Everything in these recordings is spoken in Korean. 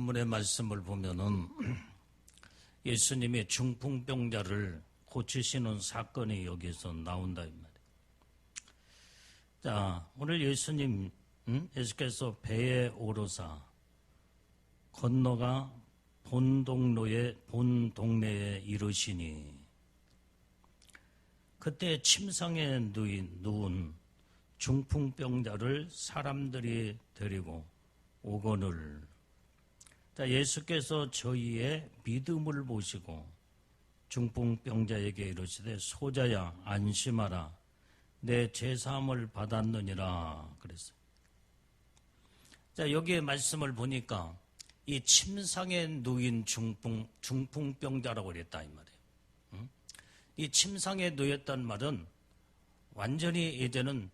본문의 말씀을 보면은 예수님이 중풍병자를 고치시는 사건이 여기서 나온다 이 말이에요. 자, 오늘 예수님 예수께서 배에 오르사 건너가 본 동네에 이르시니 그때 침상에 누운 중풍병자를 사람들이 데리고 오거늘. 자, 예수께서 저희의 믿음을 보시고 중풍병자에게 이르시되 소자야 안심하라 내 죄사함을 받았느니라 그랬어요. 자, 여기에 말씀을 보니까 이 침상에 누인 중풍병자라고 그랬다 이 말이에요. 이 침상에 누였단 말은 완전히 이제는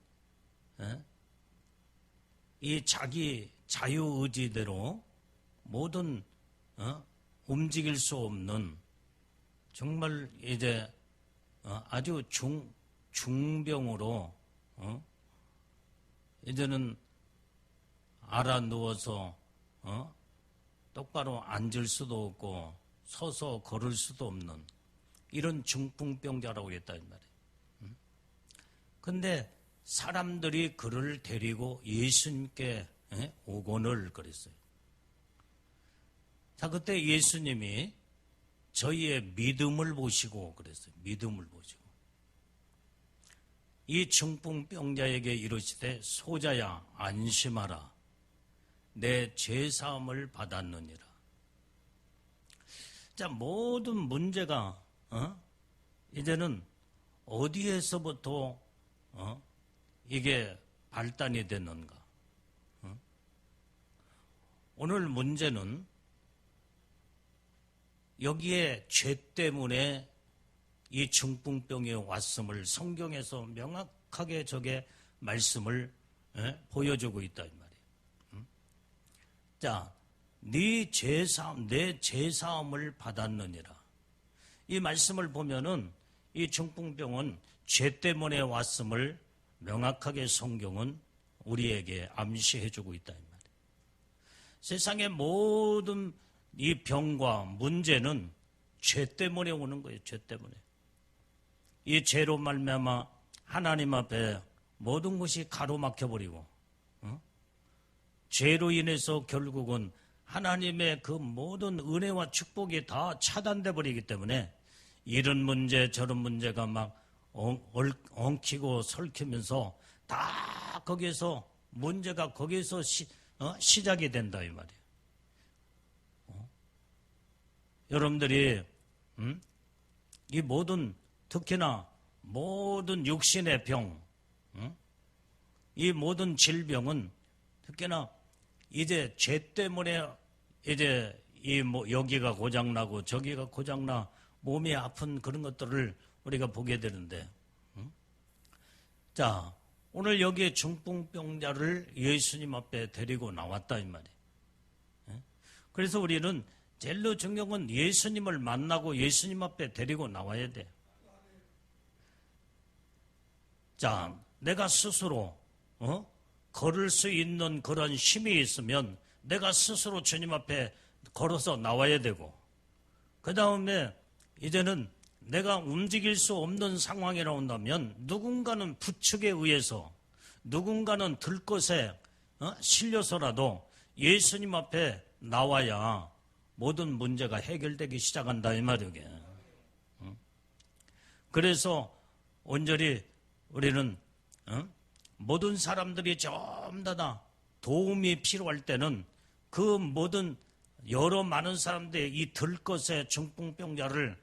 이 자기 자유의지대로 모든 움직일 수 없는 정말 이제 아주 중병으로 이제는 알아 누워서 똑바로 앉을 수도 없고 서서 걸을 수도 없는 이런 중풍병자라고 했다 이 말이에요. 근데 사람들이 그를 데리고 예수님께 오거늘 그랬어요. 자, 그때 예수님이 저희의 믿음을 보시고 그랬어요. 믿음을 보시고 이 중풍병자에게 이르시되 소자야 안심하라 내 죄사함을 받았느니라. 자, 모든 문제가 이제는 어디에서부터 이게 발단이 됐는가? 오늘 문제는 여기에 죄 때문에 이 중풍병이 왔음을 성경에서 명확하게 저게 말씀을 보여주고 있다 이 말이에요. 자, 내 죄사함을 받았느니라. 이 말씀을 보면은 이 중풍병은 죄 때문에 왔음을 명확하게 성경은 우리에게 암시해주고 있다 이 말이에요. 세상의 모든 이 병과 문제는 죄 때문에 오는 거예요. 죄 때문에. 이 죄로 말미암아 하나님 앞에 모든 것이 가로막혀버리고 죄로 인해서 결국은 하나님의 그 모든 은혜와 축복이 다 차단돼 버리기 때문에 이런 문제 저런 문제가 막 엉키고 설키면서 다 거기에서 문제가 거기에서 시작이 된다 이 말이에요. 여러분들이 이 모든 특히나 모든 육신의 병, 이 모든 질병은 특히나 이제 죄 때문에 이제 여기가 고장나고 저기가 고장나 몸이 아픈 그런 것들을 우리가 보게 되는데, 자, 오늘 여기에 중풍병자를 예수님 앞에 데리고 나왔다 이 말이에요. 그래서 우리는 제일로 중요한 건 예수님을 만나고 예수님 앞에 데리고 나와야 돼. 자, 내가 스스로 걸을 수 있는 그런 힘이 있으면 내가 스스로 주님 앞에 걸어서 나와야 되고, 그 다음에 이제는 내가 움직일 수 없는 상황이 나온다면 누군가는 부축에 의해서 누군가는 들것에 실려서라도 예수님 앞에 나와야 모든 문제가 해결되기 시작한다 이 말이에요. 그래서 온전히 우리는 모든 사람들이 전부 다 도움이 필요할 때는 그 모든 여러 많은 사람들이 이 들것에 중풍병자를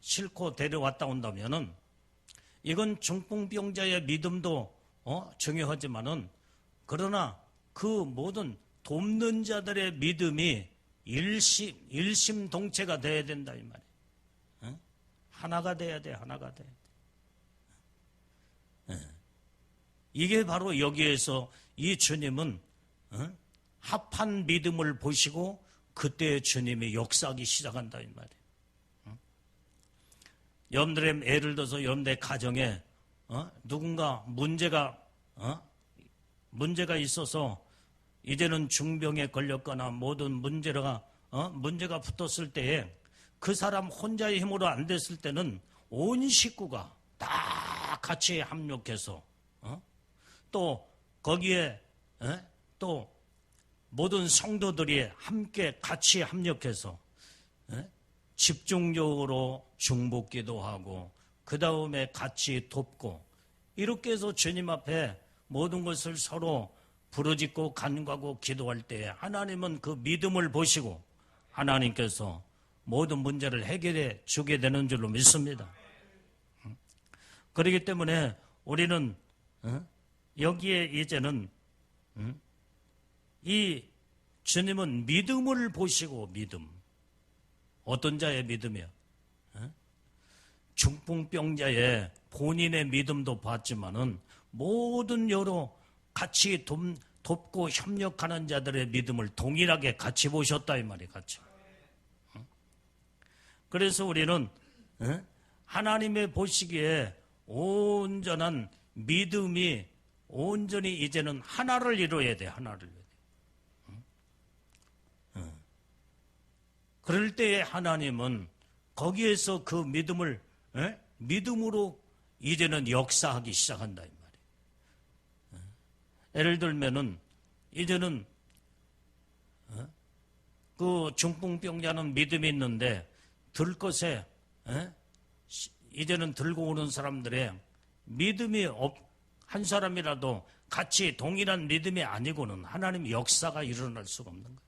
싣고 데려왔다 온다면은 이건 중풍병자의 믿음도 중요하지만은 그러나 그 모든 돕는 자들의 믿음이 일심동체가 돼야 된다 이 말이에요. 하나가 돼야 돼. 하나가 돼. 이게 바로 여기에서 이 주님은 합한 믿음을 보시고 그때 주님이 역사하기 시작한다 이 말이에요. 여러분들의 예를 들어서 여러분들의 가정에 누군가 문제가 있어서 이제는 중병에 걸렸거나 모든 문제가 붙었을 때에 그 사람 혼자의 힘으로 안 됐을 때는 온 식구가 다 같이 합력해서 또 거기에 또 모든 성도들이 함께 같이 합력해서 집중적으로 중보기도하고 그 다음에 같이 돕고 이렇게 해서 주님 앞에 모든 것을 서로 부르짖고 간구하고 기도할 때 하나님은 그 믿음을 보시고 하나님께서 모든 문제를 해결해 주게 되는 줄로 믿습니다. 그렇기 때문에 우리는 여기에 이제는 이 주님은 믿음을 보시고 믿음. 어떤 자의 믿음이요? 중풍병자의 본인의 믿음도 봤지만은 모든 여러 같이 돕고 협력하는 자들의 믿음을 동일하게 같이 보셨다 이 말이 같이. 그래서 우리는 하나님의 보시기에 온전한 믿음이 온전히 이제는 하나를 이루어야 돼. 하나를 이루어야 돼. 그럴 때에 하나님은 거기에서 그 믿음을 믿음으로 이제는 역사하기 시작한다 이 말이에요. 예를 들면은 이제는 그 중풍병자는 믿음이 있는데 들 것에 이제는 들고 오는 사람들의 믿음이 한 사람이라도 같이 동일한 믿음이 아니고는 하나님의 역사가 일어날 수가 없는 거예요.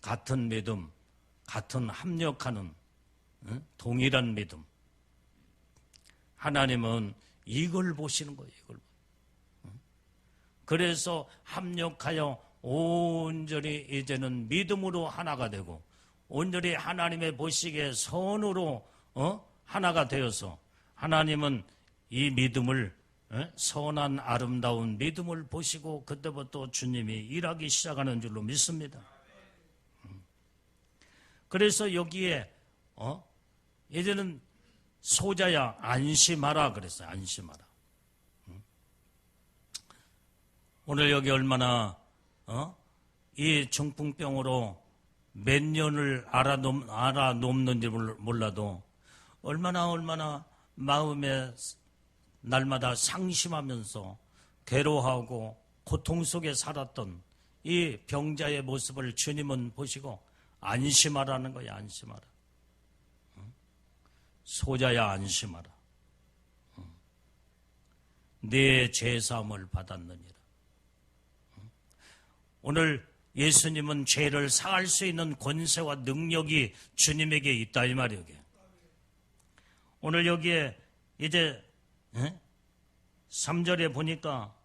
같은 믿음, 같은 합력하는 동일한 믿음. 하나님은 이걸 보시는 거예요. 이걸. 그래서 합력하여 온전히 이제는 믿음으로 하나가 되고 온전히 하나님의 보시기에 선으로 하나가 되어서 하나님은 이 믿음을 선한 아름다운 믿음을 보시고 그때부터 주님이 일하기 시작하는 줄로 믿습니다. 그래서 여기에 이제는 소자야 안심하라 그랬어요. 안심하라. 오늘 여기 얼마나 이 중풍병으로 몇 년을 알아놓는지 몰라도 얼마나 마음에 날마다 상심하면서 괴로워하고 고통 속에 살았던 이 병자의 모습을 주님은 보시고 안심하라는 거야. 안심하라. 소자야 안심하라. 네 죄사함을 받았느니라. 오늘 예수님은 죄를 사할 수 있는 권세와 능력이 주님에게 있다 이 말이에요. 오늘 여기에 이제 3절에 보니까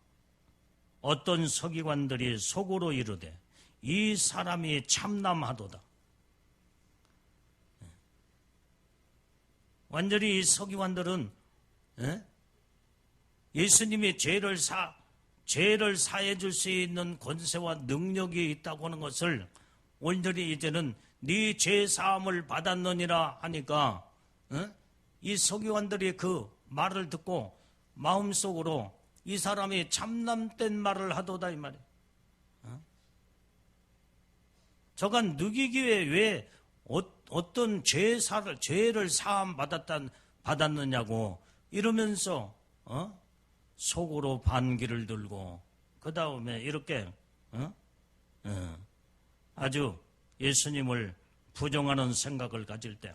어떤 서기관들이 속으로 이르되 이 사람이 참남하도다. 완전히 이 서기관들은 예수님이 죄를 사해 줄 수 있는 권세와 능력이 있다고 하는 것을 온전히 이제는 네 죄 사함을 받았느니라 하니까 이 서기관들이 그 말을 듣고 마음속으로 이 사람이 참남된 말을 하도다 이 말이에요. 저가 누기기에 왜 어떤 죄를 사함 받았느냐고 이러면서 속으로 반기를 들고 그 다음에 이렇게 아주 예수님을 부정하는 생각을 가질 때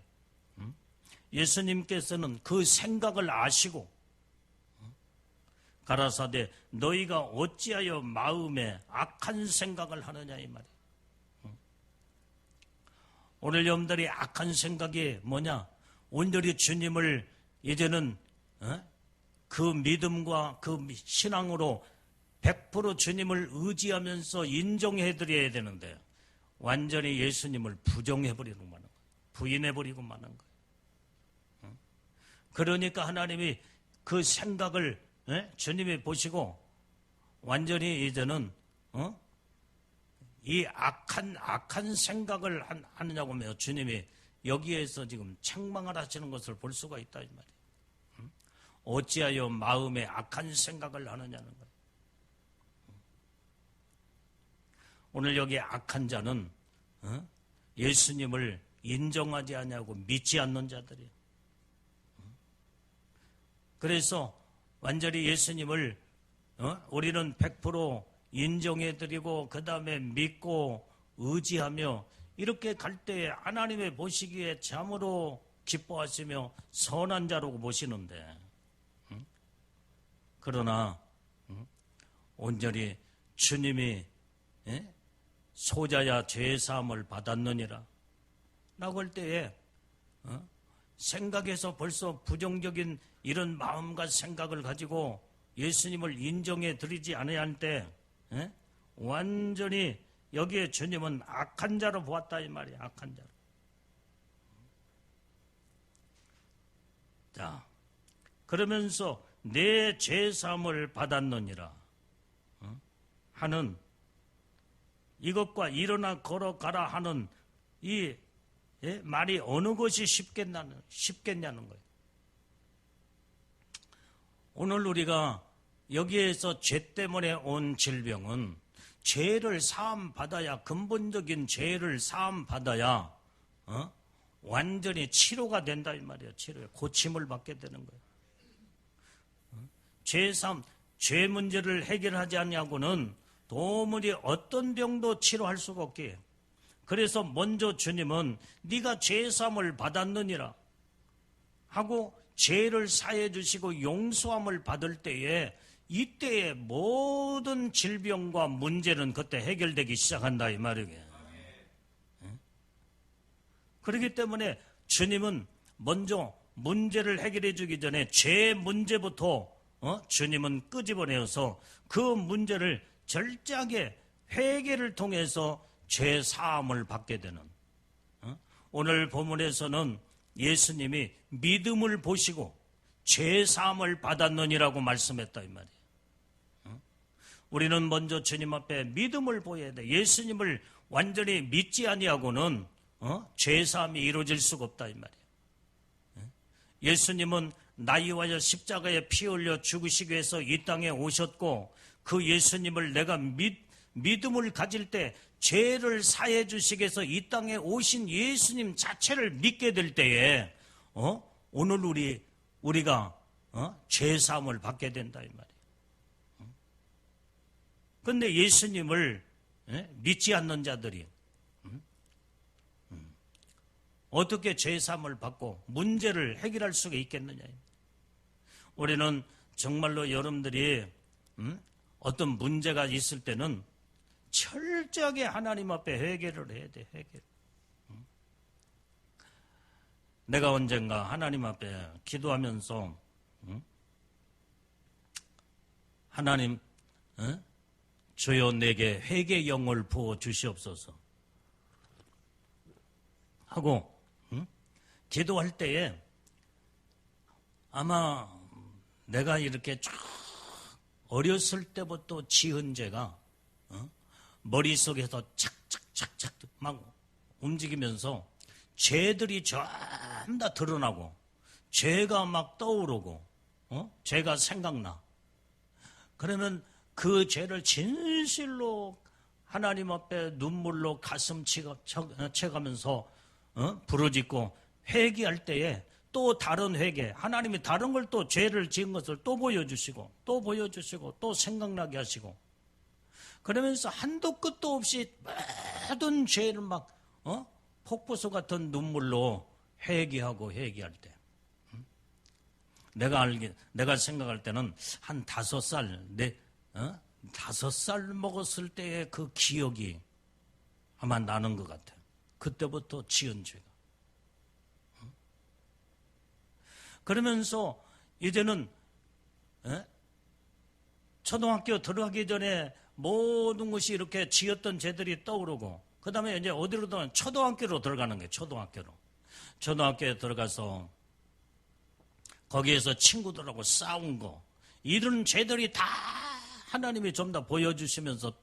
예수님께서는 그 생각을 아시고 가라사대 너희가 어찌하여 마음에 악한 생각을 하느냐 이 말이에요. 오늘 여러분들이 악한 생각이 뭐냐? 온전히 주님을 이제는 그 믿음과 그 신앙으로 100% 주님을 의지하면서 인정해드려야 되는데 완전히 예수님을 부정해버리고 마는 거예요. 부인해버리고 마는 거예요. 그러니까 하나님이 그 생각을 주님이 보시고 완전히 이제는 이 악한 생각을 하느냐고 하면 주님이 여기에서 지금 책망을 하시는 것을 볼 수가 있다 이 말이에요. 어찌하여 마음에 악한 생각을 하느냐는 거예요. 오늘 여기 악한 자는 예수님을 인정하지 않냐고 믿지 않는 자들이에요. 그래서 완전히 예수님을 우리는 100% 인정해드리고 그 다음에 믿고 의지하며 이렇게 갈 때에 하나님의 보시기에 참으로 기뻐하시며 선한 자라고 보시는데, 그러나 온전히 주님이 소자야 죄사함을 받았느니라 라고 할 때에 생각에서 벌써 부정적인 이런 마음과 생각을 가지고 예수님을 인정해 드리지 않아야 할 때 완전히 여기에 주님은 악한 자로 보았다 이 말이야. 악한 자로. 자, 그러면서 내 죄사함을 받았느니라 하는 이것과 일어나 걸어가라 하는 이 말이 어느 것이 쉽겠냐는 거예요. 오늘 우리가 여기에서 죄 때문에 온 질병은 죄를 사함 받아야, 근본적인 죄를 사함 받아야 완전히 치료가 된다 이 말이에요. 치료에 고침을 받게 되는 거예요. 죄 문제를 해결하지 않냐고는 도무지 어떤 병도 치료할 수가 없게. 그래서 먼저 주님은 네가 죄사함을 받았느니라 하고 죄를 사해 주시고 용서함을 받을 때에 이때의 모든 질병과 문제는 그때 해결되기 시작한다 이 말이에요. 그렇기 때문에 주님은 먼저 문제를 해결해 주기 전에 죄 문제부터 주님은 끄집어내어서 그 문제를 철저하게 회개를 통해서 죄 사함을 받게 되는, 오늘 본문에서는 예수님이 믿음을 보시고 죄 사함을 받았느니라고 말씀했다 이 말이에요. 우리는 먼저 주님 앞에 믿음을 보여야 돼. 예수님을 완전히 믿지 아니하고는 죄 사함이 이루어질 수가 없다 이 말이에요. 예수님은 나이와여 십자가에 피 흘려 죽으시기 위해서 이 땅에 오셨고, 그 예수님을 내가 믿음을 가질 때 죄를 사해 주시기 위해서 이 땅에 오신 예수님 자체를 믿게 될 때에 오늘 우리가 죄 사함을 받게 된다 이 말이에요. 그런데 예수님을 믿지 않는 자들이 어떻게 죄 사함을 받고 문제를 해결할 수가 있겠느냐. 우리는 정말로 여러분들이 어떤 문제가 있을 때는 철저하게 하나님 앞에 회개를 해야 돼. 회개. 내가 언젠가 하나님 앞에 기도하면서 하나님 주여 내게 회개 영을 부어 주시옵소서 하고 기도할 때에 아마 내가 이렇게 쭉 어렸을 때부터 지은 죄가 머릿속에서 착착착착 막 움직이면서 죄들이 전부 다 드러나고 죄가 막 떠오르고 죄가 생각나. 그러면 그 죄를 진실로 하나님 앞에 눈물로 가슴 채가면서 부르짖고 회개할 때에 또 다른 회개, 하나님이 다른 걸 또 죄를 지은 것을 또 보여주시고 또 생각나게 하시고, 그러면서 한도 끝도 없이 모든 죄를 막 폭포수 같은 눈물로 회개할 때, 내가 생각할 때는 한 5살, 5살 먹었을 때의 그 기억이 아마 나는 것 같아요. 그때부터 지은 죄가. 그러면서 이제는 초등학교 들어가기 전에 모든 것이 이렇게 지었던 죄들이 떠오르고, 그 다음에 이제 어디로 들어가면 초등학교로 들어가는 거예요. 초등학교에 들어가서 거기에서 친구들하고 싸운 거, 이런 죄들이 다 하나님이 좀 더 보여주시면서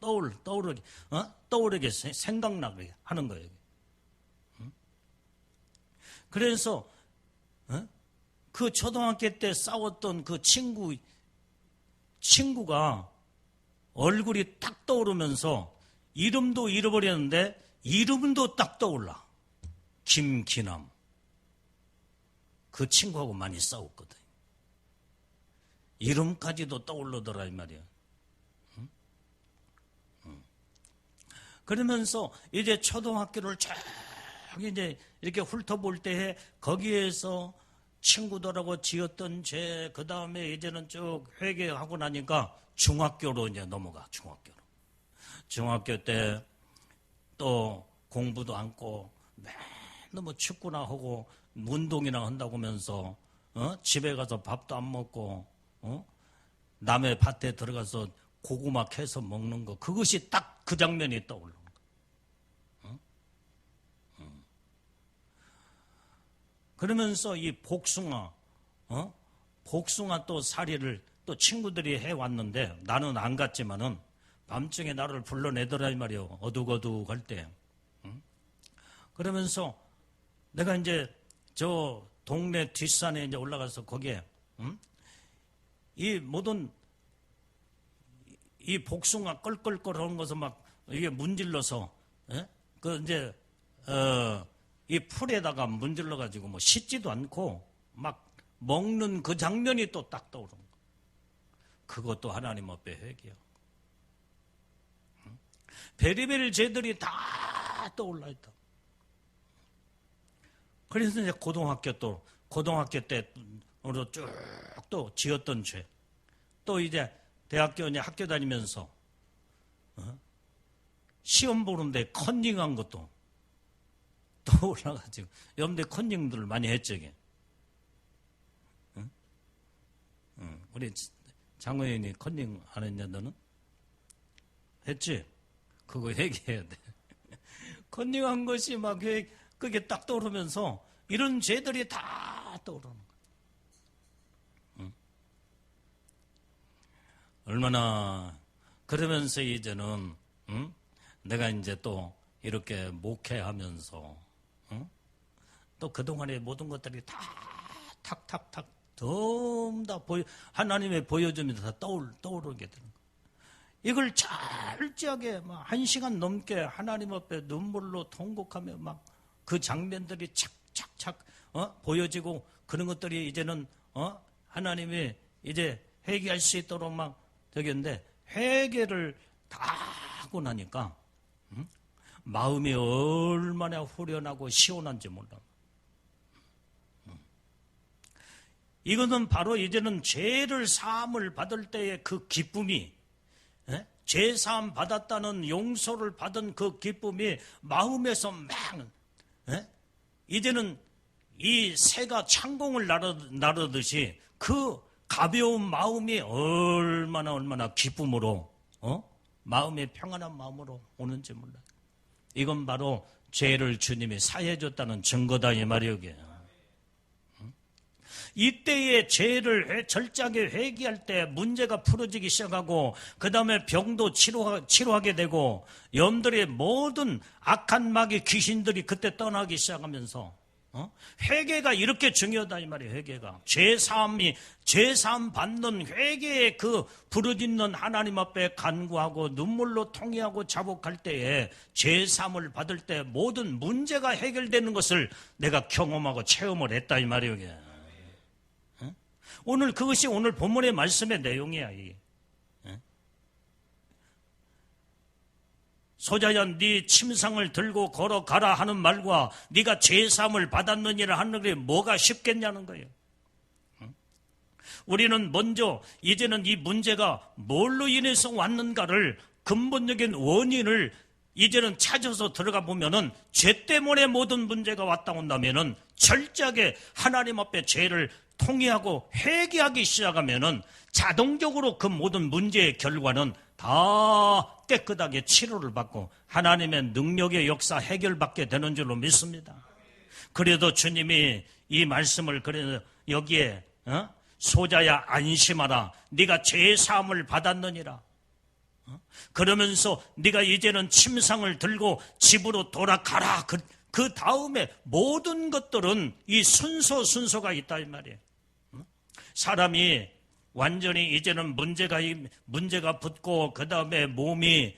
떠오르게 생각나게 하는 거예요. 그래서 그 초등학교 때 싸웠던 그 친구가 얼굴이 딱 떠오르면서 이름도 잃어버렸는데 이름도 딱 떠올라. 김기남. 그 친구하고 많이 싸웠거든. 이름까지도 떠올르더라 이 말이야. 그러면서 이제 초등학교를 쫙 이제 이렇게 훑어볼 때에 거기에서 친구들하고 지었던 죄, 그 다음에 이제는 쭉 회개하고 나니까 중학교로 이제 넘어가, 중학교로. 중학교 때 또 공부도 않고 맨날 뭐 축구나 하고 운동이나 한다고 하면서 집에 가서 밥도 안 먹고 남의 밭에 들어가서 고구마 캐서 먹는 거, 그것이 딱 그 장면이 떠올라. 그러면서 이 복숭아 또 사리를 또 친구들이 해왔는데 나는 안 갔지만은 밤중에 나를 불러내더라 이 말이요. 어둑어둑할 때. 그러면서 내가 이제 저 동네 뒷산에 이제 올라가서 거기에 이 모든 이 복숭아 껄껄껄하는 것을 막 이게 문질러서 그 이제 이 풀에다가 문질러 가지고 뭐 씻지도 않고 막 먹는 그 장면이 또 딱 떠오르는 거. 그것도 하나님 앞에 회개야. 베리베리 죄들이 다 떠올라 있다. 그래서 이제 고등학교 때로 쭉 또 지었던 죄, 또 이제 대학교 이제 학교 다니면서 시험 보는데 컨닝한 것도 또 올라가지고 여러분들 컨닝들을 많이 했죠. 우리 장호연이 컨닝 안 했냐 너는? 했지? 그거 회개해야 돼. 컨닝한 것이 막 그게 딱 떠오르면서 이런 죄들이 다 떠오르는 거야. 얼마나 그러면서 이제는 내가 이제 또 이렇게 목회하면서 또 그동안의 모든 것들이 다 탁탁탁 전부 다 하나님의 보여주면서 다 떠오르게 되는 거예요. 이걸 철저하게 막 1시간 넘게 하나님 앞에 눈물로 통곡하며 막 그 장면들이 착착착 보여지고 그런 것들이 이제는 하나님이 이제 회개할 수 있도록 막 되겠는데 회개를 다 하고 나니까 마음이 얼마나 후련하고 시원한지 몰라. 이거는 바로 이제는 죄를 사함을 받을 때의 그 기쁨이, 죄 사함 받았다는 용서를 받은 그 기쁨이 마음에서 막 이제는 이 새가 창공을 나르듯이 그 가벼운 마음이 얼마나 기쁨으로 마음이 평안한 마음으로 오는지 몰라요. 이건 바로 죄를 주님이 사해 줬다는 증거다 이 말이에요. 이때의 죄를 철저하게 회개할 때 문제가 풀어지기 시작하고 그 다음에 병도 치료하게 되고 염들의 모든 악한 마귀 귀신들이 그때 떠나기 시작하면서 회개가 이렇게 중요하다 이 말이에요. 회개가 죄사함 받는 회개의 그 부르짖는 하나님 앞에 간구하고 눈물로 통회하고 자복할 때에 죄사함을 받을 때 모든 문제가 해결되는 것을 내가 경험하고 체험을 했다 이 말이에요. 오늘 그것이 오늘 본문의 말씀의 내용이야. 소자야 네 침상을 들고 걸어가라 하는 말과 네가 죄사함을 받았느니라 하는 게 뭐가 쉽겠냐는 거예요. 우리는 먼저 이제는 이 문제가 뭘로 인해서 왔는가를 근본적인 원인을 이제는 찾아서 들어가 보면은 죄 때문에 모든 문제가 왔다 온다면은 철저하게 하나님 앞에 죄를 통회하고 회개하기 시작하면은 자동적으로 그 모든 문제의 결과는 다 깨끗하게 치료를 받고 하나님의 능력의 역사 해결받게 되는 줄로 믿습니다. 그래도 주님이 이 말씀을 그래서 여기에 소자야 안심하라 네가 죄 사함을 받았느니라. 그러면서 네가 이제는 침상을 들고 집으로 돌아가라. 그 다음에 모든 것들은 이 순서가 있다 이 말이에요. 사람이 완전히 이제는 문제가 붙고 그 다음에 몸이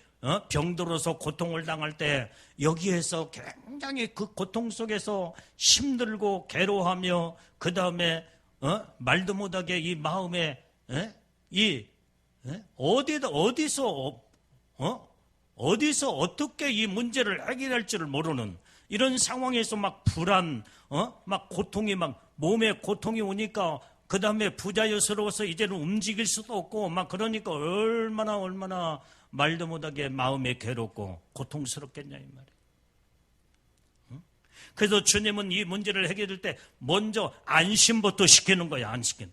병들어서 고통을 당할 때 여기에서 굉장히 그 고통 속에서 힘들고 괴로워하며 그 다음에 말도 못하게 이 마음에 어디서 어떻게 이 문제를 해결할지를 모르는 이런 상황에서 막 불안, 막 고통이 막 몸에 고통이 오니까 그 다음에 부자연스러워서 이제는 움직일 수도 없고 막 그러니까 얼마나 말도 못하게 마음에 괴롭고 고통스럽겠냐 이 말이에요. 그래서 주님은 이 문제를 해결할 때 먼저 안심부터 시키는 거야. 안심.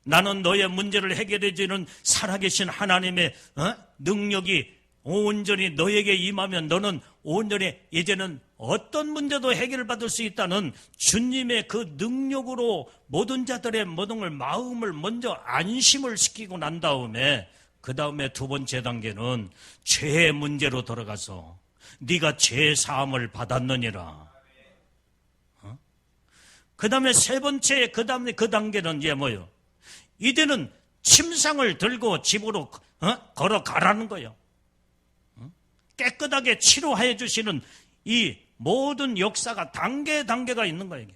나는 너의 문제를 해결해 주는 살아계신 하나님의 능력이 온전히 너에게 임하면 너는 온전히 이제는 어떤 문제도 해결받을 수 있다는 주님의 그 능력으로 모든 자들의 모든 걸 마음을 먼저 안심을 시키고 난 다음에 그 다음에 두 번째 단계는 죄의 문제로 들어가서 네가 죄 사함을 받았느니라. 그 다음에 세 번째 그 다음에 그 단계는 이제 뭐예요? 이제는 침상을 들고 집으로 걸어가라는 거예요. 깨끗하게 치료해 주시는 이 모든 역사가 단계가 있는 거예요.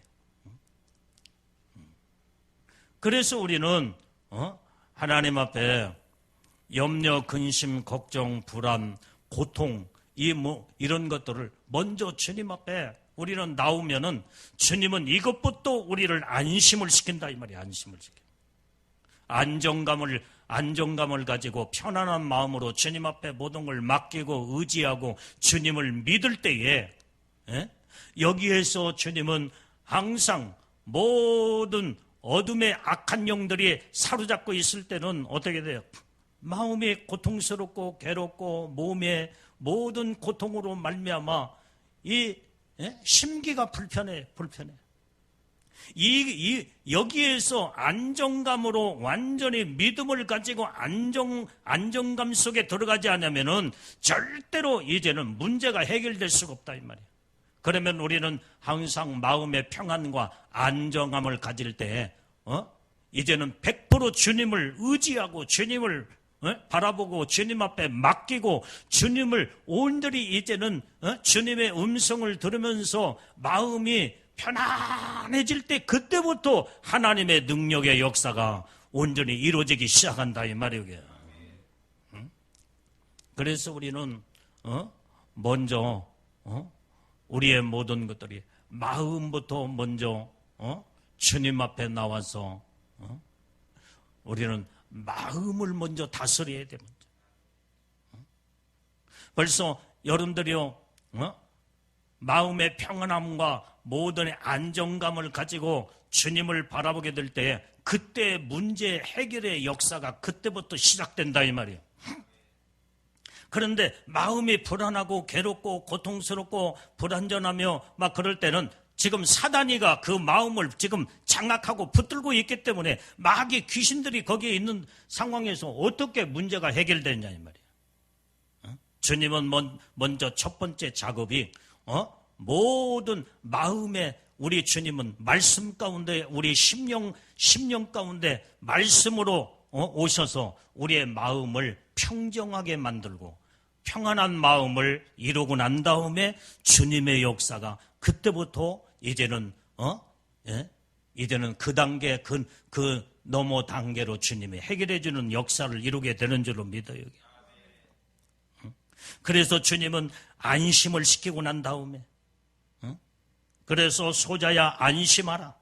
그래서 우리는 하나님 앞에 염려, 근심, 걱정, 불안, 고통 이런 것들을 먼저 주님 앞에 우리는 나오면은 주님은 이것부터 우리를 안심을 시킨다 이 말이에요. 안심을 시켜. 안정감을 가지고 편안한 마음으로 주님 앞에 모든 걸 맡기고 의지하고 주님을 믿을 때에 여기에서 주님은 항상 모든 어둠의 악한 영들이 사로잡고 있을 때는 어떻게 돼요? 마음이 고통스럽고 괴롭고 몸의 모든 고통으로 말미암아 이 심기가 불편해. 여기에서 안정감으로 완전히 믿음을 가지고 안정감 속에 들어가지 않으면은 절대로 이제는 문제가 해결될 수가 없다 이 말이에요. 그러면 우리는 항상 마음의 평안과 안정감을 가질 때 이제는 100% 주님을 의지하고 주님을 바라보고 주님 앞에 맡기고 주님을 온전히 이제는 주님의 음성을 들으면서 마음이 편안해질 때 그때부터 하나님의 능력의 역사가 온전히 이루어지기 시작한다 이 말이에요. 그래서 우리는 먼저 우리의 모든 것들이 마음부터 먼저 주님 앞에 나와서 우리는 마음을 먼저 다스려야 됩니다. 벌써 여러분들이요 마음의 평안함과 모든 안정감을 가지고 주님을 바라보게 될 때 그때 문제 해결의 역사가 그때부터 시작된다 이 말이에요. 그런데 마음이 불안하고 괴롭고 고통스럽고 불안전하며 막 그럴 때는 지금 사단이가 그 마음을 지금 장악하고 붙들고 있기 때문에 마귀 귀신들이 거기에 있는 상황에서 어떻게 문제가 해결되냐 이 말이에요. 주님은 먼저 첫 번째 작업이 모든 마음에 우리 주님은 말씀 가운데 우리 심령 가운데 말씀으로 오셔서 우리의 마음을 평정하게 만들고 평안한 마음을 이루고 난 다음에 주님의 역사가 그때부터 이제는 이제는 그 단계 그 넘어 단계로 주님이 해결해 주는 역사를 이루게 되는 줄로 믿어요. 그래서 주님은 안심을 시키고 난 다음에 그래서 소자야 안심하라.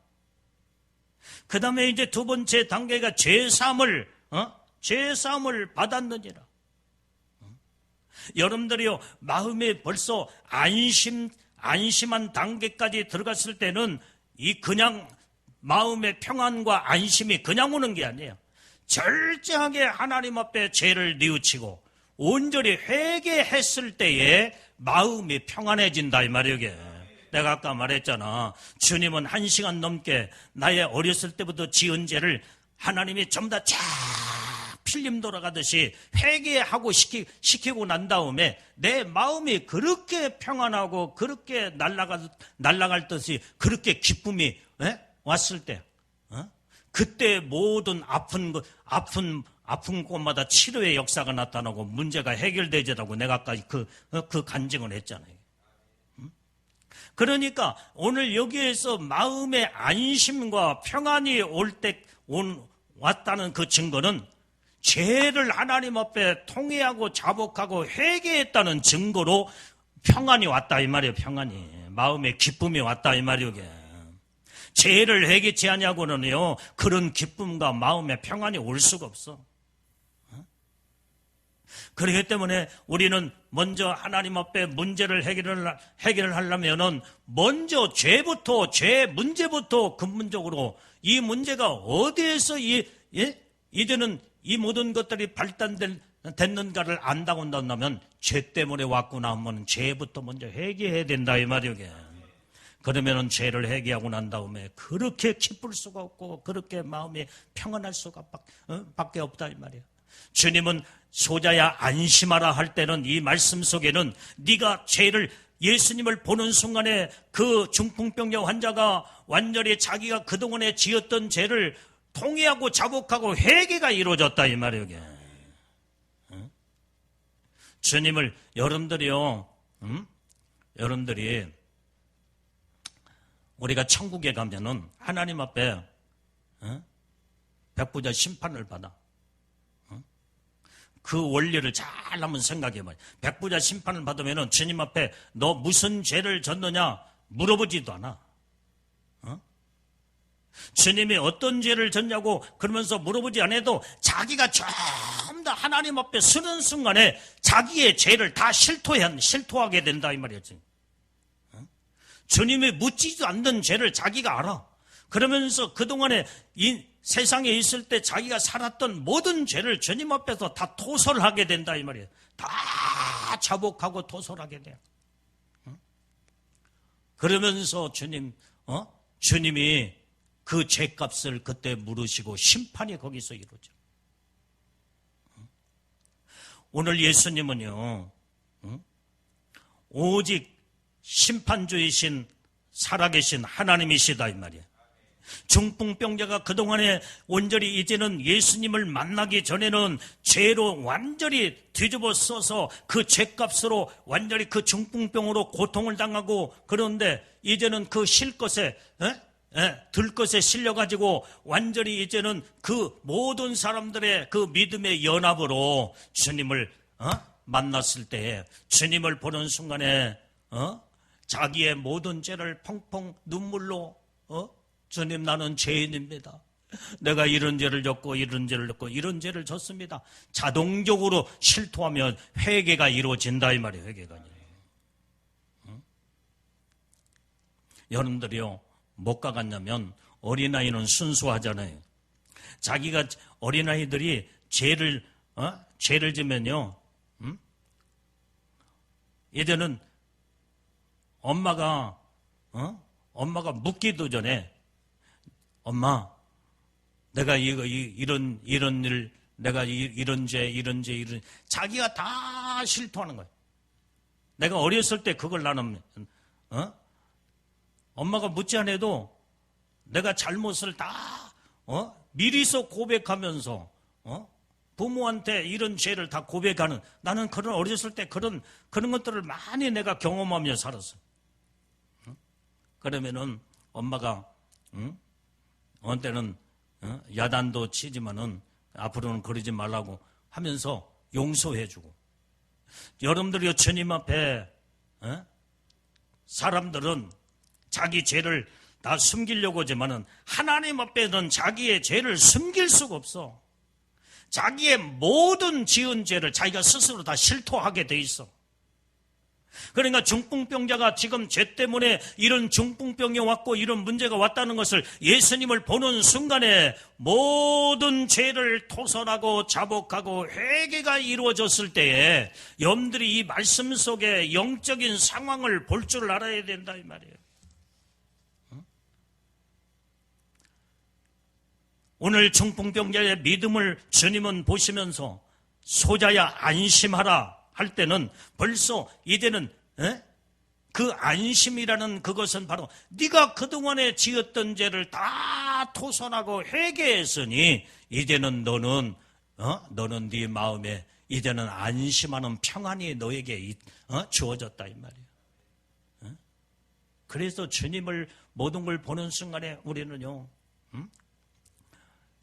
그 다음에 이제 두 번째 단계가 죄사함을 받았느니라. 여러분들이요 마음에 벌써 안심한 단계까지 들어갔을 때는 이 그냥 마음의 평안과 안심이 그냥 오는 게 아니에요. 절제하게 하나님 앞에 죄를 뉘우치고 온전히 회개했을 때에 마음이 평안해진다 이 말이에요. 이게. 내가 아까 말했잖아. 주님은 1시간 넘게 나의 어렸을 때부터 지은 죄를 하나님이 전부 다 쫙 필름 돌아가듯이 회개하고 시키고 난 다음에 내 마음이 그렇게 평안하고 그렇게 날아갈 듯이 그렇게 기쁨이 왔을 때 그때 모든 아픈 아픈 곳마다 치료의 역사가 나타나고 문제가 해결되지라고 내가 아까 그 간증을 했잖아요. 그러니까 오늘 여기에서 마음의 안심과 평안이 왔다는 그 증거는 죄를 하나님 앞에 통회하고 자복하고 회개했다는 증거로 평안이 왔다 이 말이에요. 평안이 마음의 기쁨이 왔다 이 말이에요. 죄를 회개치 아니하고는요 그런 기쁨과 마음의 평안이 올 수가 없어. 그렇기 때문에 우리는 먼저 하나님 앞에 문제를 해결을 하려면은 먼저 죄 문제부터 근본적으로 이 문제가 어디에서 이제는 이 모든 것들이 발단됐는가를 안다고 한다면 죄 때문에 왔구나 하면 죄부터 먼저 회개해야 된다 이 말이에요. 그러면은 죄를 회개하고 난 다음에 그렇게 기쁠 수가 없고 그렇게 마음이 평안할 수가 밖에 없다 이 말이에요. 주님은 소자야 안심하라 할 때는 이 말씀 속에는 네가 죄를 예수님을 보는 순간에 그 중풍병자 환자가 완전히 자기가 그동안에 지었던 죄를 통회하고 자복하고 회개가 이루어졌다 이 말이에요. 주님을 여러분들이 우리가 천국에 가면은 하나님 앞에 백부자 심판을 받아. 그 원리를 잘 한번 생각해봐요. 백부자 심판을 받으면은 주님 앞에 너 무슨 죄를 졌느냐 물어보지도 않아. 주님이 어떤 죄를 졌냐고 그러면서 물어보지 않아도 자기가 전부 다 하나님 앞에 서는 순간에 자기의 죄를 다 실토하게 된다 이 말이었지. 주님이 묻지도 않는 죄를 자기가 알아. 그러면서 그동안에 이 세상에 있을 때 자기가 살았던 모든 죄를 주님 앞에서 다 토설하게 된다 이 말이에요. 다 자복하고 토설하게 돼요. 그러면서 주님이 그 죄값을 그때 물으시고 심판이 거기서 이루어져. 오늘 예수님은요, 오직 심판주이신 살아계신 하나님이시다 이 말이에요. 중풍병자가 그동안에 온전히 이제는 예수님을 만나기 전에는 죄로 완전히 뒤집어 써서 그 죄값으로 완전히 그 중풍병으로 고통을 당하고 그런데 이제는 그 들것에 실려가지고 완전히 이제는 그 모든 사람들의 그 믿음의 연합으로 주님을 만났을 때 주님을 보는 순간에 자기의 모든 죄를 펑펑 눈물로 주님 나는 죄인입니다. 내가 이런 죄를 졌고 이런 죄를 졌고 이런 죄를 졌습니다. 자동적으로 실토하면 회개가 이루어진다 이 말이에요. 회개가. 여러분들이요 뭐가 같냐면 어린아이는 순수하잖아요. 자기가 어린아이들이 죄를 지면요 이제는 엄마가 묻기도 전에 엄마, 내가 이런 일, 내가 이런 죄, 자기가 다 실토하는 거예요. 내가 어렸을 때 그걸 나는, 엄마가 묻지 않아도 내가 잘못을 다, 미리서 고백하면서, 부모한테 이런 죄를 다 고백하는, 나는 그런 어렸을 때 그런 것들을 많이 내가 경험하며 살았어. 그러면은 엄마가, 어느 때는 야단도 치지만은 앞으로는 그러지 말라고 하면서 용서해주고 여러분들이 주님 앞에 사람들은 자기 죄를 다 숨기려고 하지만은 하나님 앞에는 자기의 죄를 숨길 수가 없어. 자기의 모든 지은 죄를 자기가 스스로 다 실토하게 돼 있어. 그러니까 중풍병자가 지금 죄 때문에 이런 중풍병이 왔고 이런 문제가 왔다는 것을 예수님을 보는 순간에 모든 죄를 토설하고 자복하고 회개가 이루어졌을 때에 여러분들이 이 말씀 속에 영적인 상황을 볼 줄 알아야 된다 이 말이에요. 오늘 중풍병자의 믿음을 주님은 보시면서 소자야 안심하라 할 때는 벌써 이제는 그 안심이라는 그것은 바로 네가 그동안에 지었던 죄를 다 토설하고 회개했으니 이제는 너는 너는 네 마음에 이제는 안심하는 평안이 너에게 주어졌다 이 말이에요. 그래서 주님을 모든 걸 보는 순간에 우리는요,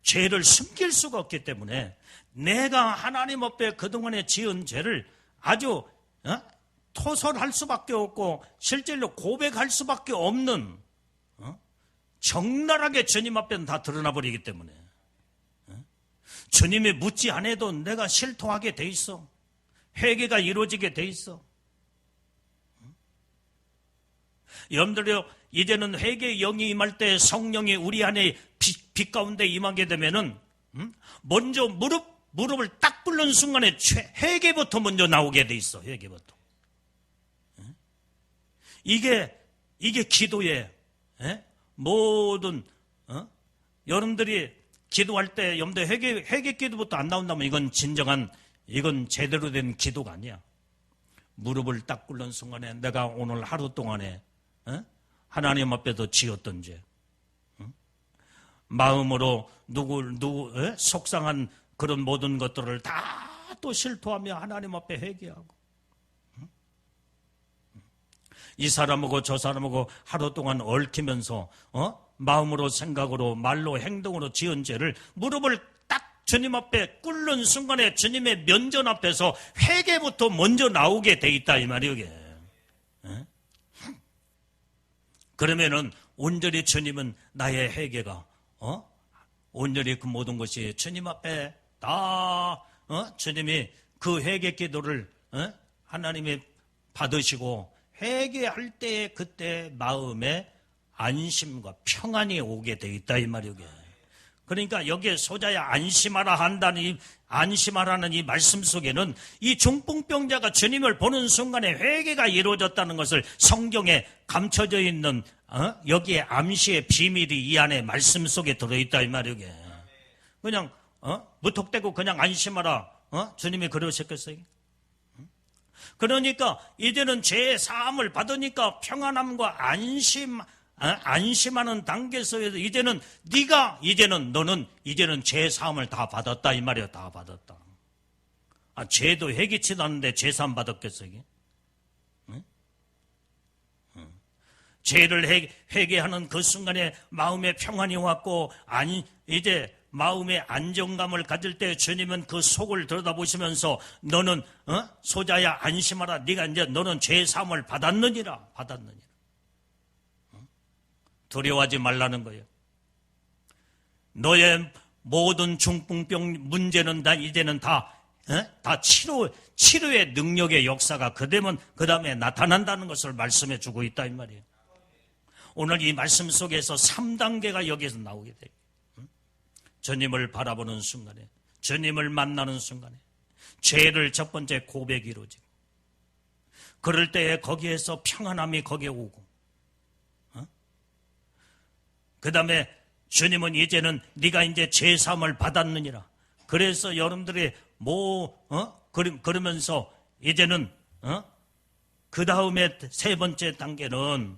죄를 숨길 수가 없기 때문에 내가 하나님 앞에 그동안에 지은 죄를 아주 토설할 수밖에 없고 실제로 고백할 수밖에 없는, 적나라하게 주님 앞에는 다 드러나 버리기 때문에 주님이 묻지 않아도 내가 실토하게 돼 있어. 회개가 이루어지게 돼 있어. 여러분들요, 이제는 회개의 영이 임할 때 성령이 우리 안에 빛 가운데 임하게 되면은 먼저 무릎을 딱 꿇는 순간에 회개부터 먼저 나오게 돼 있어. 회개부터. 이게 기도의 모든 여러분들이 기도할 때 여러분들 회개 기도부터 안 나온다면 이건 제대로 된 기도가 아니야. 무릎을 딱 꿇는 순간에 내가 오늘 하루 동안에 하나님 앞에서 지었던 죄, 마음으로 누구 속상한 그런 모든 것들을 다 또 실토하며 하나님 앞에 회개하고, 이 사람하고 저 사람하고 하루 동안 얽히면서 마음으로 생각으로 말로 행동으로 지은 죄를 무릎을 딱 주님 앞에 꿇는 순간에 주님의 면전 앞에서 회개부터 먼저 나오게 돼 있다 이 말이에요. 이게. 그러면은 온전히 주님은 나의 회개가 온전히 그 모든 것이 주님 앞에 다 주님이 그 회개 기도를 하나님이 받으시고 회개할 때 그때 마음에 안심과 평안이 오게 돼 있다 이 말이에요. 그러니까 여기에 소자야 안심하라 한다는 안심하라는 이 말씀 속에는 이 중풍병자가 주님을 보는 순간에 회개가 이루어졌다는 것을 성경에 감춰져 있는 여기에 암시의 비밀이 이 안에 말씀 속에 들어있다 이 말이에요. 그냥 무턱대고 그냥 안심하라 주님이 그러셨겠어요? 그러니까 이제는 죄 사함을 받으니까 평안함과 안심하는 단계에서 이제는 너는 죄 사함을 다 받았다 이 말이야. 다 받았다. 죄도 회개치도 않는데 죄 사함 받았겠어 이게? 죄를 회개하는 그 순간에 마음에 평안이 왔고 이제 마음의 안정감을 가질 때 주님은 그 속을 들여다보시면서 너는 소자야 안심하라. 너는 죄 사함을 받았느니라. 두려워하지 말라는 거예요. 너의 모든 중풍병 문제는 이제는 다 치료의 능력의 역사가 그 다음에 나타난다는 것을 말씀해 주고 있다 이 말이에요. 오늘 이 말씀 속에서 3단계가 여기에서 나오게 돼요. 주님을 바라보는 순간에, 주님을 만나는 순간에 죄를 첫 번째 고백이 이루어지고, 그럴 때에 거기에서 평안함이 거기에 오고, 그 다음에 주님은 이제는 네가 이제 죄 사함을 받았느니라. 그래서 여러분들이 그러면서 이제는 그 다음에 세 번째 단계는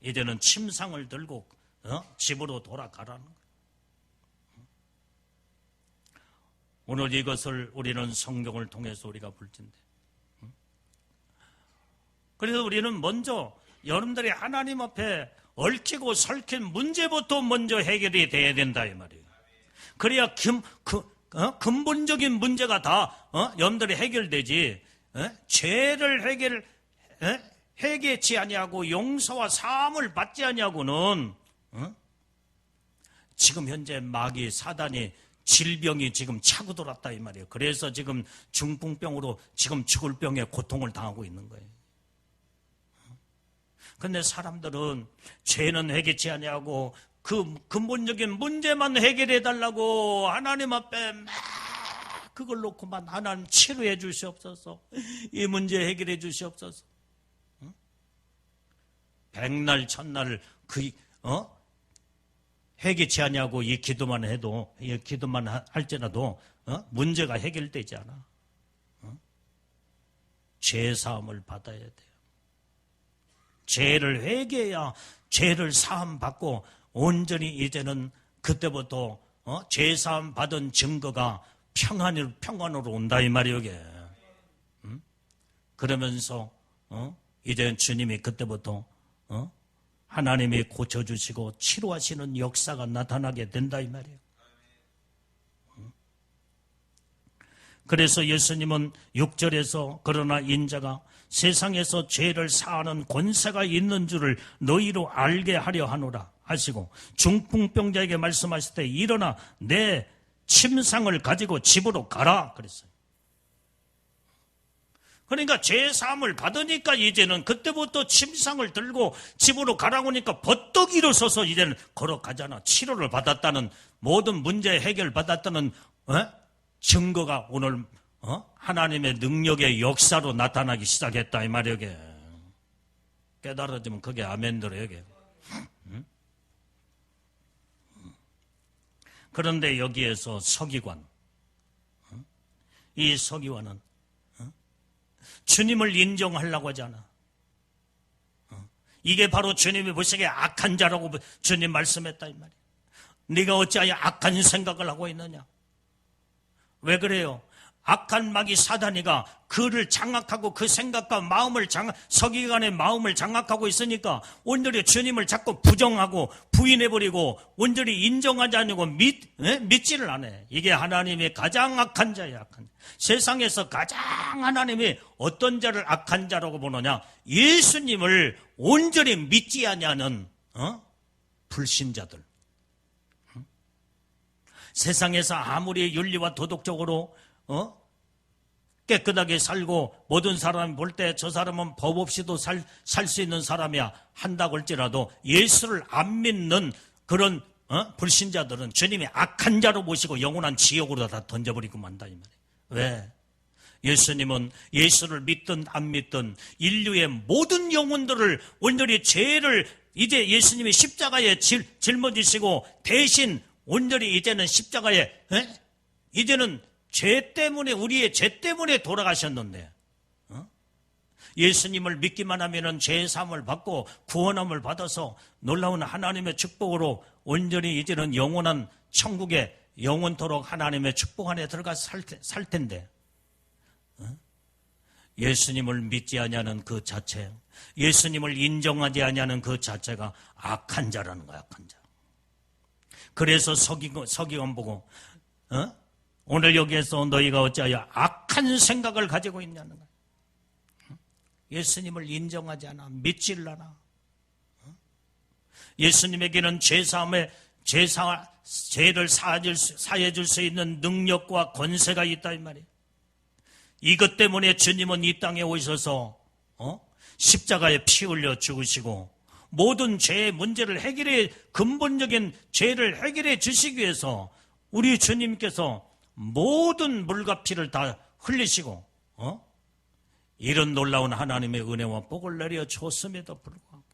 이제는 침상을 들고 집으로 돌아가라는 거예요. 오늘 이것을 우리는 성경을 통해서 우리가 볼 텐데, 그래서 우리는 먼저 여러분들이 하나님 앞에 얽히고 설킨 문제부터 먼저 해결이 돼야 된다 이 말이에요. 그래야 근본적인 문제가 다 여러분들이 해결되지. 죄를 회개치 아니하고 용서와 사함을 받지 아니하고는 지금 현재 마귀 사단이 질병이 지금 차고 돌았다 이 말이에요. 그래서 지금 중풍병으로 지금 죽을 병에 고통을 당하고 있는 거예요. 그런데 사람들은 죄는 회개치 아니하고 그 근본적인 문제만 해결해 달라고 하나님 앞에 막 그걸 놓고만 하나님 치료해 주시옵소서, 이 문제 해결해 주시옵소서. 백날 천날 회개치 아니하고 이 기도만 해도, 이 기도만 할지라도 문제가 해결되지 않아. 죄 사함을 받아야 돼요. 죄를 회개해야 죄를 사함 받고 온전히 이제는 그때부터 죄사함 받은 증거가 평안으로 온다 이 말이에요. 이게. 그러면서 이제 주님이 그때부터 하나님이 고쳐주시고 치료하시는 역사가 나타나게 된다 이 말이에요. 그래서 예수님은 6절에서 그러나 인자가 세상에서 죄를 사하는 권세가 있는 줄을 너희로 알게 하려 하노라 하시고 중풍병자에게 말씀하실 때 일어나 내 침상을 가지고 집으로 가라 그랬어요. 그러니까 죄사함을 받으니까 이제는 그때부터 침상을 들고 집으로 가라고 하니까 버떡 일어서서 이제는 걸어가잖아. 치료를 받았다는 모든 문제 해결 받았다는 증거가 오늘 하나님의 능력의 역사로 나타나기 시작했다 이 말이에요. 이게. 깨달아지면 그게 아멘들어요. 이게. 그런데 여기에서 서기관, 이 서기관은 주님을 인정하려고 하잖아. 이게 바로 주님이 보시기에 악한 자라고 주님 말씀했다 이 말이에요. 네가 어찌하여 악한 생각을 하고 있느냐. 왜 그래요? 악한 마귀 사단이가 그를 장악하고 그 생각과 마음을 서기관의 마음을 장악하고 있으니까 온전히 주님을 자꾸 부정하고 부인해버리고 온전히 인정하지 않고 믿지를 않아. 이게 하나님의 가장 악한 자예요. 악한. 세상에서 가장 하나님이 어떤 자를 악한 자라고 보느냐? 예수님을 온전히 믿지 않냐는 불신자들. 세상에서 아무리 윤리와 도덕적으로 깨끗하게 살고 모든 사람이 볼 때 저 사람은 법 없이도 살 수 있는 사람이야 한다고 할지라도 예수를 안 믿는 그런 불신자들은 주님이 악한 자로 모시고 영원한 지옥으로 다 던져버리고 만다 이 말이에요. 왜? 예수님은 예수를 믿든 안 믿든 인류의 모든 영혼들을 온전히 죄를 이제 예수님이 십자가에 짊어지시고 대신 온전히 이제는 십자가에 이제는 죄 때문에 우리의 죄 때문에 돌아가셨는데 예수님을 믿기만 하면은 죄 사함을 받고 구원함을 받아서 놀라운 하나님의 축복으로 온전히 이제는 영원한 천국에 영원토록 하나님의 축복 안에 들어가서 살 텐데 예수님을 믿지 아니하는 그 자체, 예수님을 인정하지 아니하는 그 자체가 악한 자라는 거야. 악한 자. 그래서 서기관 보고 오늘 여기에서 너희가 어찌하여 악한 생각을 가지고 있냐는 거야. 예수님을 인정하지 않아. 믿지를 않아. 예수님에게는 죄를 사해 줄 수 있는 능력과 권세가 있다 이 말이에요. 이것 때문에 주님은 이 땅에 오셔서 십자가에 피 흘려 죽으시고 모든 죄의 문제를 근본적인 죄를 해결해 주시기 위해서 우리 주님께서 모든 물과 피를 다 흘리시고 이런 놀라운 하나님의 은혜와 복을 내려 줬음에도 불구하고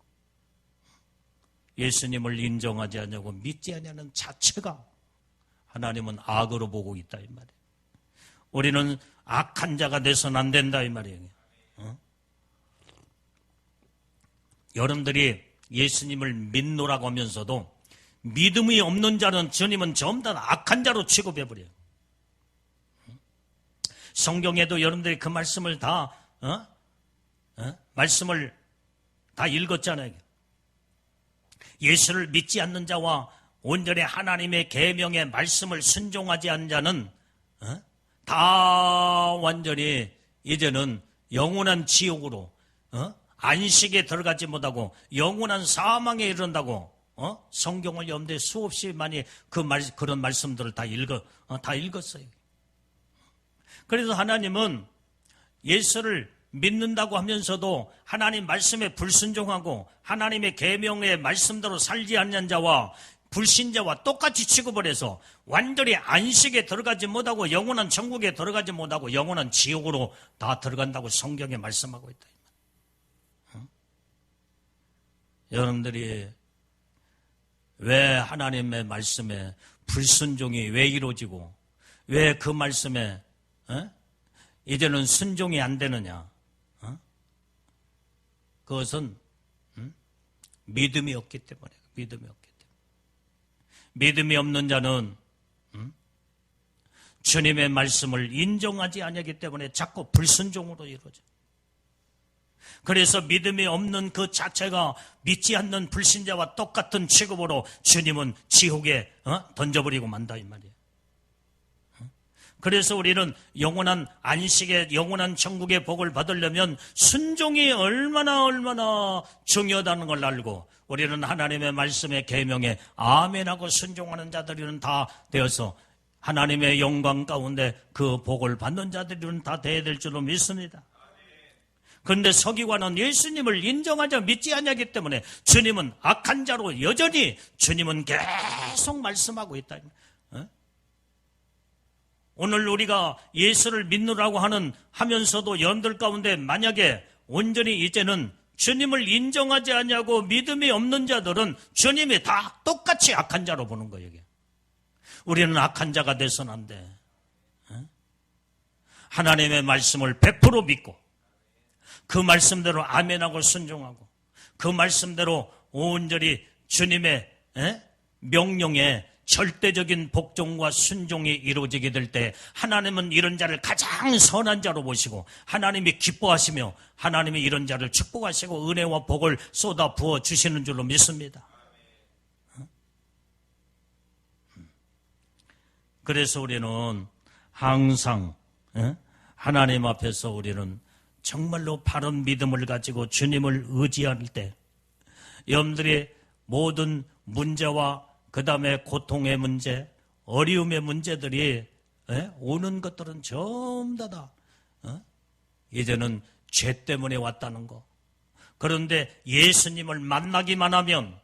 예수님을 인정하지 않냐고 믿지 않냐는 자체가 하나님은 악으로 보고 있다 이 말이에요. 우리는 악한 자가 돼서는 안 된다 이 말이에요. 여러분들이 예수님을 믿노라고 하면서도 믿음이 없는 자는 주님은 전부 다 악한 자로 취급해버려요. 성경에도 여러분들이 그 말씀을 말씀을 다 읽었잖아요. 예수를 믿지 않는 자와 온전히 하나님의 계명의 말씀을 순종하지 않는 자는 다 완전히 이제는 영원한 지옥으로 안식에 들어가지 못하고 영원한 사망에 이른다고 성경을 염두에 수없이 많이 그런 말씀들을 다 읽었어요. 그래서 하나님은 예수를 믿는다고 하면서도 하나님 말씀에 불순종하고 하나님의 계명의 말씀대로 살지 않는 자와 불신자와 똑같이 취급을 해서 완전히 안식에 들어가지 못하고 영원한 천국에 들어가지 못하고 영원한 지옥으로 다 들어간다고 성경에 말씀하고 있다. 여러분들이 왜 하나님의 말씀에 불순종이 왜 이루어지고 왜 그 말씀에 이제는 순종이 안 되느냐? 그것은 믿음이 없기 때문에. 믿음이 없는 자는 주님의 말씀을 인정하지 아니하기 때문에 자꾸 불순종으로 이루어져. 그래서 믿음이 없는 그 자체가 믿지 않는 불신자와 똑같은 취급으로 주님은 지옥에 던져버리고 만다 이 말이에요. 그래서 우리는 영원한 안식의 영원한 천국의 복을 받으려면 순종이 얼마나 중요하다는 걸 알고 우리는 하나님의 말씀의 계명에 아멘하고 순종하는 자들이는 다 되어서 하나님의 영광 가운데 그 복을 받는 자들이는 다 되어야 될 줄로 믿습니다. 그런데 서기관은 예수님을 인정하지 믿지 않기 때문에 주님은 악한 자로 여전히 주님은 계속 말씀하고 있다. 오늘 우리가 예수를 믿느라고 하면서도 여러분들 가운데 만약에 온전히 이제는 주님을 인정하지 않냐고 믿음이 없는 자들은 주님이 다 똑같이 악한 자로 보는 거예요. 우리는 악한 자가 돼서는 안 돼. 하나님의 말씀을 100% 믿고 그 말씀대로 아멘하고 순종하고 그 말씀대로 온전히 주님의 명령에 절대적인 복종과 순종이 이루어지게 될 때 하나님은 이런 자를 가장 선한 자로 보시고 하나님이 기뻐하시며 하나님이 이런 자를 축복하시고 은혜와 복을 쏟아 부어 주시는 줄로 믿습니다. 그래서 우리는 항상 하나님 앞에서 우리는 정말로 바른 믿음을 가지고 주님을 의지할 때 여러분들의 모든 문제와 그 다음에 고통의 문제, 어려움의 문제들이 오는 것들은 전부 다 이제는 죄 때문에 왔다는 거. 그런데 예수님을 만나기만 하면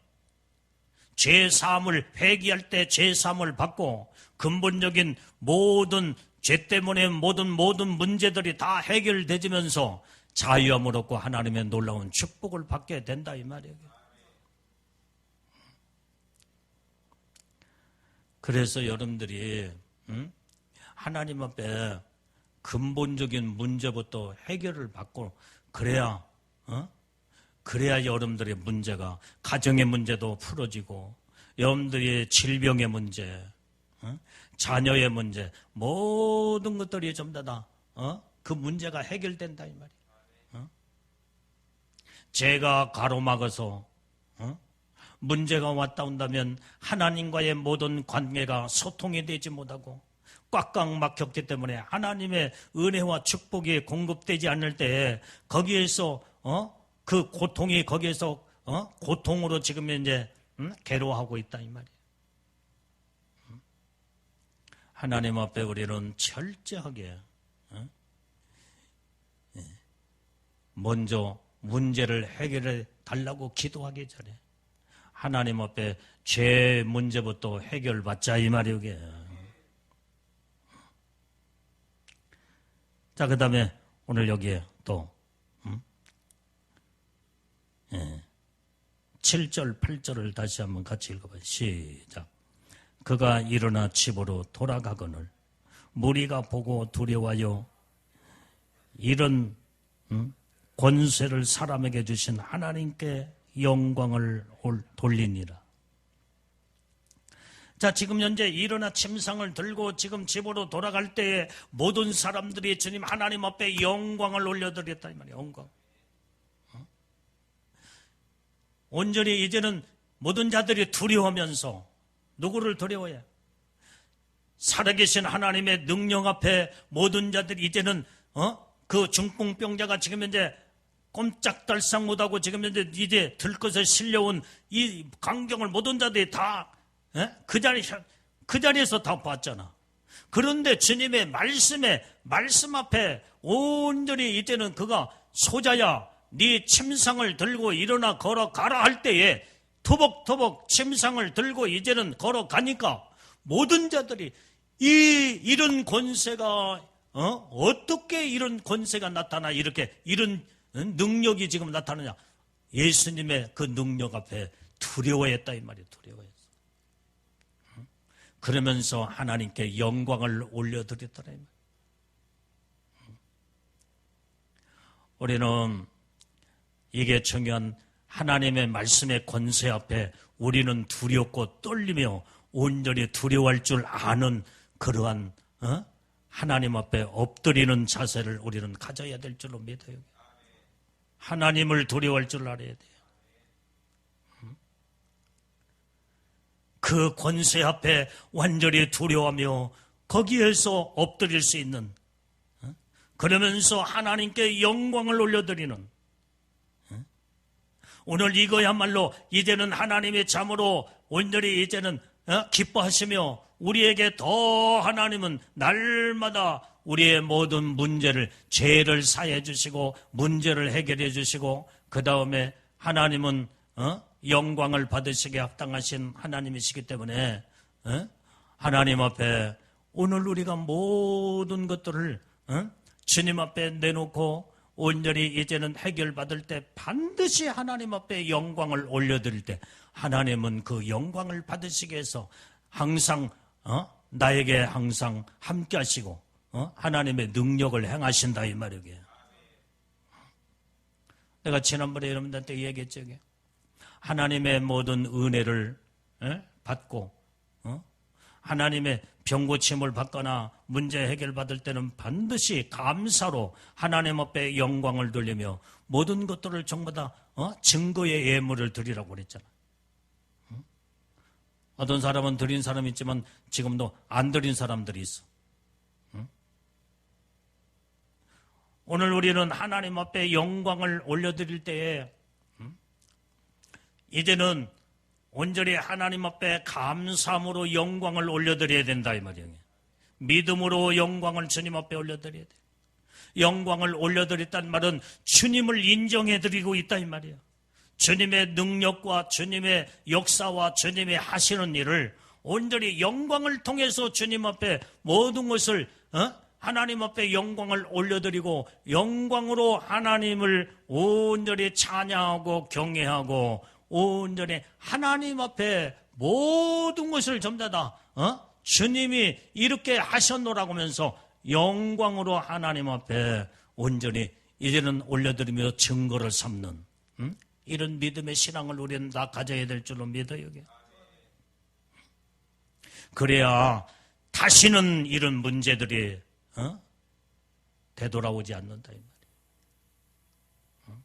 죄사함을 회개할 때 죄사함을 받고 근본적인 모든 죄 때문에 모든 문제들이 다 해결되면서 자유함을 얻고 하나님의 놀라운 축복을 받게 된다 이 말이에요. 그래서 여러분들이 하나님 앞에 근본적인 문제부터 해결을 받고 그래야 여러분들의 문제가 가정의 문제도 풀어지고 여러분들의 질병의 문제, 자녀의 문제 모든 것들이 전부 다 그 문제가 해결된다 이 말이에요. 죄가 가로막아서 문제가 왔다 온다면 하나님과의 모든 관계가 소통이 되지 못하고 꽉꽉 막혔기 때문에 하나님의 은혜와 축복이 공급되지 않을 때 거기에서 그 고통이 거기에서 고통으로 지금 이제 괴로워하고 있다 이 말이에요. 하나님 앞에 우리는 철저하게 먼저 문제를 해결해 달라고 기도하기 전에 하나님 앞에 죄 문제부터 해결받자 이 말이에요. 자, 그 다음에 오늘 여기에 또 7절, 8절을 다시 한번 같이 읽어봐요. 시작. 그가 일어나 집으로 돌아가거늘 무리가 보고 두려워하여 이런 권세를 사람에게 주신 하나님께 영광을 돌리니라. 자, 지금 현재 일어나 침상을 들고 지금 집으로 돌아갈 때에 모든 사람들이 주님 하나님 앞에 영광을 올려드렸다 이 말이에요. 영광. 온전히 이제는 모든 자들이 두려워하면서 누구를 두려워해? 살아계신 하나님의 능력 앞에 모든 자들이 이제는 그 중풍병자가 지금 현재 꼼짝달싹 못하고 지금 현재 이제 들것에 실려온 이 광경을 모든 자들이 다 그 자리에서 다 봤잖아. 그런데 주님의 말씀 앞에 온전히 이제는 그가 소자야 네 침상을 들고 일어나 걸어가라 할 때에 토복토복 침상을 들고 이제는 걸어가니까 모든 자들이 이런 권세가 어떻게 이런 권세가 나타나 이렇게 이런 능력이 지금 나타나냐. 예수님의 그 능력 앞에 두려워했다 이 말이에요. 두려워했어. 그러면서 하나님께 영광을 올려드렸더라 이 말이에요. 우리는 이게 중요한 하나님의 말씀의 권세 앞에 우리는 두렵고 떨리며 온전히 두려워할 줄 아는 그러한 하나님 앞에 엎드리는 자세를 우리는 가져야 될 줄로 믿어요. 하나님을 두려워할 줄 알아야 돼요. 그 권세 앞에 완전히 두려워하며 거기에서 엎드릴 수 있는, 그러면서 하나님께 영광을 올려드리는, 오늘 이거야말로 이제는 하나님의 참으로 온전히 이제는 기뻐하시며 우리에게 더 하나님은 날마다 우리의 모든 문제를, 죄를 사해 주시고 문제를 해결해 주시고, 그 다음에 하나님은 영광을 받으시게 합당하신 하나님이시기 때문에 하나님 앞에 오늘 우리가 모든 것들을 주님 앞에 내놓고 온전히 이제는 해결받을 때 반드시 하나님 앞에 영광을 올려드릴 때 하나님은 그 영광을 받으시기 위해서 항상 나에게 항상 함께 하시고 하나님의 능력을 행하신다 이 말이에요. 내가 지난번에 여러분들한테 얘기했죠. 하나님의 모든 은혜를 받고 하나님의 병고침을 받거나 문제 해결받을 때는 반드시 감사로 하나님 앞에 영광을 돌리며 모든 것들을 전부 다 증거의 예물을 드리라고 그랬잖아. 어떤 사람은 드린 사람이 있지만 지금도 안 드린 사람들이 있어. 오늘 우리는 하나님 앞에 영광을 올려드릴 때에 이제는 온전히 하나님 앞에 감사함으로 영광을 올려드려야 된다 이 말이에요. 믿음으로 영광을 주님 앞에 올려드려야 돼요. 영광을 올려드렸다는 말은 주님을 인정해드리고 있다 이 말이에요. 주님의 능력과 주님의 역사와 주님의 하시는 일을 온전히 영광을 통해서 주님 앞에 모든 것을 하나님 앞에 영광을 올려드리고 영광으로 하나님을 온전히 찬양하고 경외하고 온전히 하나님 앞에 모든 것을 전부 다 주님이 이렇게 하셨노라고 하면서 영광으로 하나님 앞에 온전히 이제는 올려드리며 증거를 삼는 이런 믿음의 신앙을 우리는 다 가져야 될 줄로 믿어요. 그래야 다시는 이런 문제들이 되돌아오지 않는다 이 말이에요.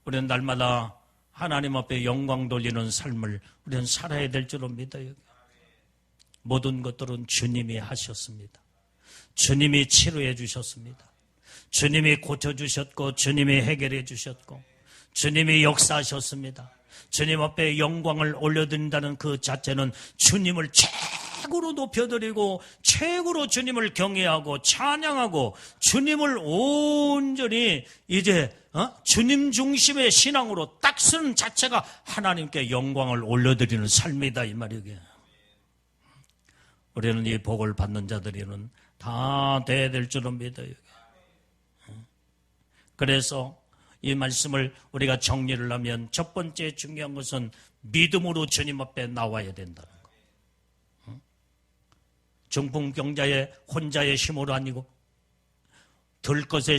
우리는 날마다 하나님 앞에 영광 돌리는 삶을 우리는 살아야 될 줄로 믿어요. 모든 것들은 주님이 하셨습니다. 주님이 치료해 주셨습니다. 주님이 고쳐주셨고 주님이 해결해 주셨고 주님이 역사하셨습니다. 주님 앞에 영광을 올려드린다는 그 자체는 주님을 최고로 높여드리고 최고로 주님을 경외하고 찬양하고 주님을 온전히 이제 주님 중심의 신앙으로 딱 쓰는 자체가 하나님께 영광을 올려드리는 삶이다 이 말이에요. 우리는 이 복을 받는 자들이는 다 돼야 될 줄은 믿어요. 그래서 이 말씀을 우리가 정리를 하면 첫 번째 중요한 것은 믿음으로 주님 앞에 나와야 된다는 거. 정풍병자의 혼자의 힘으로 아니고 들것에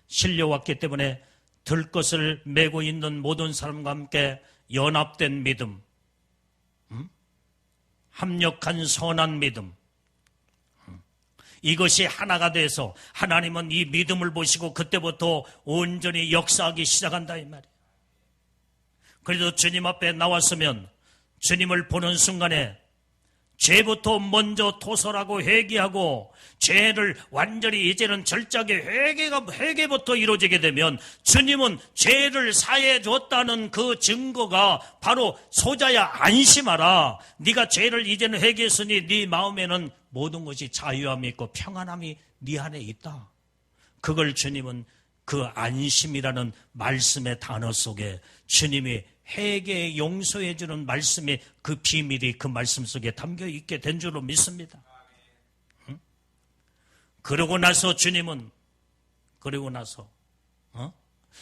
실려왔기 때문에 들것을 메고 있는 모든 사람과 함께 연합된 믿음, 합력한 선한 믿음, 이것이 하나가 돼서 하나님은 이 믿음을 보시고 그때부터 온전히 역사하기 시작한다 이 말이에요. 그래도 주님 앞에 나왔으면 주님을 보는 순간에 죄부터 먼저 토설하고 회개하고 죄를 완전히 이제는 절작의 회개부터 이루어지게 되면 주님은 죄를 사해 줬다는 그 증거가 바로 소자야 안심하라. 네가 죄를 이제는 회개했으니 네 마음에는 모든 것이 자유함이 있고 평안함이 네 안에 있다. 그걸 주님은 그 안심이라는 말씀의 단어 속에 주님이 회개 용서해 주는 말씀의 그 비밀이 그 말씀 속에 담겨 있게 된 줄로 믿습니다. 그러고 나서 주님은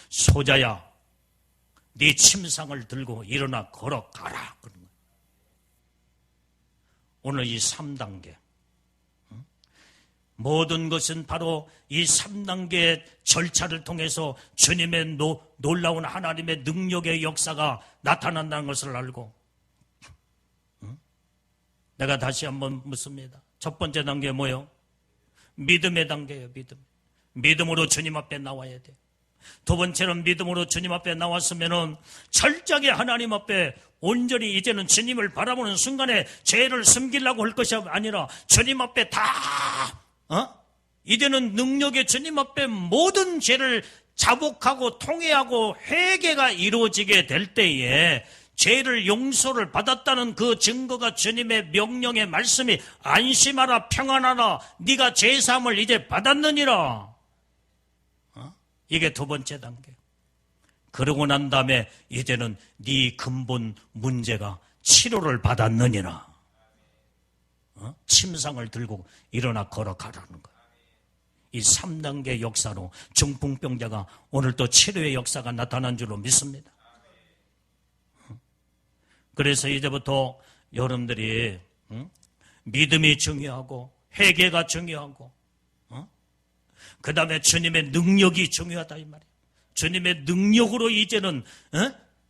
소자야 네 침상을 들고 일어나 걸어가라. 오늘 이 3단계 모든 것은 바로 이 3단계의 절차를 통해서 주님의 놀라운 하나님의 능력의 역사가 나타난다는 것을 알고 내가 다시 한번 묻습니다. 첫 번째 단계 뭐요? 믿음의 단계예요. 믿음으로 주님 앞에 나와야 돼. 두 번째는 믿음으로 주님 앞에 나왔으면은 철저하게 하나님 앞에 온전히 이제는 주님을 바라보는 순간에 죄를 숨기려고 할 것이 아니라 주님 앞에 다 이제는 능력의 주님 앞에 모든 죄를 자복하고 통회하고 회개가 이루어지게 될 때에 죄를 용서를 받았다는 그 증거가 주님의 명령의 말씀이 안심하라 평안하라 네가 죄사함을 이제 받았느니라. 이게 두 번째 단계. 그러고 난 다음에 이제는 네 근본 문제가 치료를 받았느니라. 침상을 들고 일어나 걸어가라는 거야. 이 3단계 역사로 중풍병자가 오늘 또 치료의 역사가 나타난 줄로 믿습니다. 그래서 이제부터 여러분들이 믿음이 중요하고 회개가 중요하고 그 다음에 주님의 능력이 중요하다 이 말이에요. 주님의 능력으로 이제는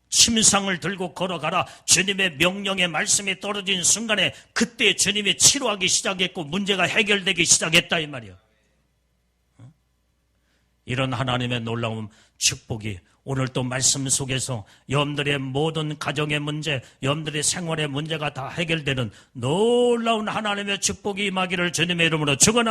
침상을 들고 걸어가라. 주님의 명령의 말씀이 떨어진 순간에 그때 주님이 치료하기 시작했고 문제가 해결되기 시작했다 이 말이에요. 이런 하나님의 놀라운 축복이 오늘 또 말씀 속에서 여러분들의 모든 가정의 문제, 여러분들의 생활의 문제가 다 해결되는 놀라운 하나님의 축복이 임하기를 주님의 이름으로 축원합니다.